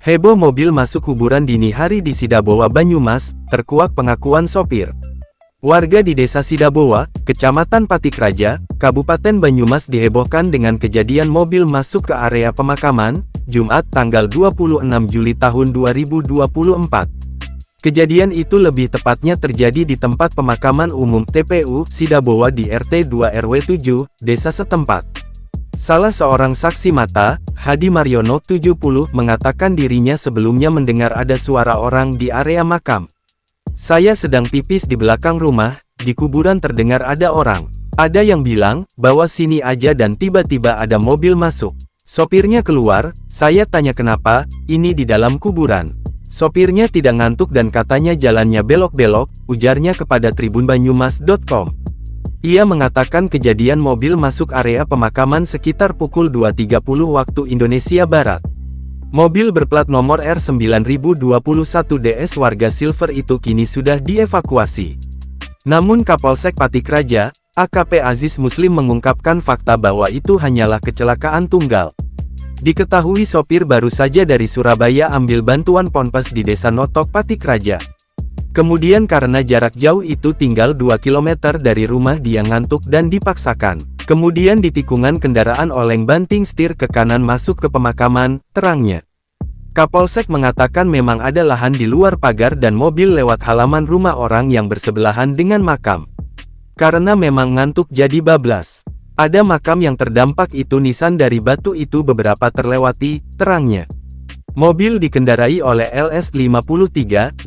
Heboh mobil masuk kuburan dini hari di Sidabowa, Banyumas, terkuak pengakuan sopir. Warga di Desa Sidabowa, Kecamatan Patikraja, Kabupaten Banyumas dihebohkan dengan kejadian mobil masuk ke area pemakaman, Jumat tanggal 26 Juli tahun 2024. Kejadian itu lebih tepatnya terjadi di tempat pemakaman umum TPU Sidabowa di RT 2 RW 7, desa setempat. Salah seorang saksi mata, Hadi Mariono 70, mengatakan dirinya sebelumnya mendengar ada suara orang di area makam. Saya sedang pipis di belakang rumah, di kuburan terdengar ada orang. Ada yang bilang, bawa sini aja dan tiba-tiba ada mobil masuk. Sopirnya keluar, saya tanya kenapa, ini di dalam kuburan. Sopirnya tidak ngantuk dan katanya jalannya belok-belok, ujarnya kepada tribunbanyumas.com. Ia mengatakan kejadian mobil masuk area pemakaman sekitar pukul 2.30 waktu Indonesia Barat. Mobil berplat nomor R9021DS warga Silver itu kini sudah dievakuasi. Namun Kapolsek Patikraja, AKP Aziz Muslim mengungkapkan fakta bahwa itu hanyalah kecelakaan tunggal. Diketahui sopir baru saja dari Surabaya ambil bantuan ponpes di Desa Notok Patikraja. Kemudian karena jarak jauh itu tinggal 2 km dari rumah dia ngantuk dan dipaksakan. Kemudian di tikungan kendaraan oleng banting setir ke kanan masuk ke pemakaman, terangnya. Kapolsek mengatakan memang ada lahan di luar pagar dan mobil lewat halaman rumah orang yang bersebelahan dengan makam. Karena memang ngantuk jadi bablas. Ada makam yang terdampak itu nisan dari batu itu beberapa terlewati, terangnya. Mobil dikendarai oleh LS53,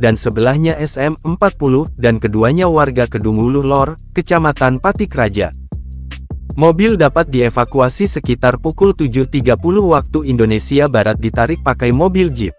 dan sebelahnya SM40, dan keduanya warga Kedungulu Lor, Kecamatan Patikraja. Mobil dapat dievakuasi sekitar pukul 7.30 waktu Indonesia Barat ditarik pakai mobil jeep.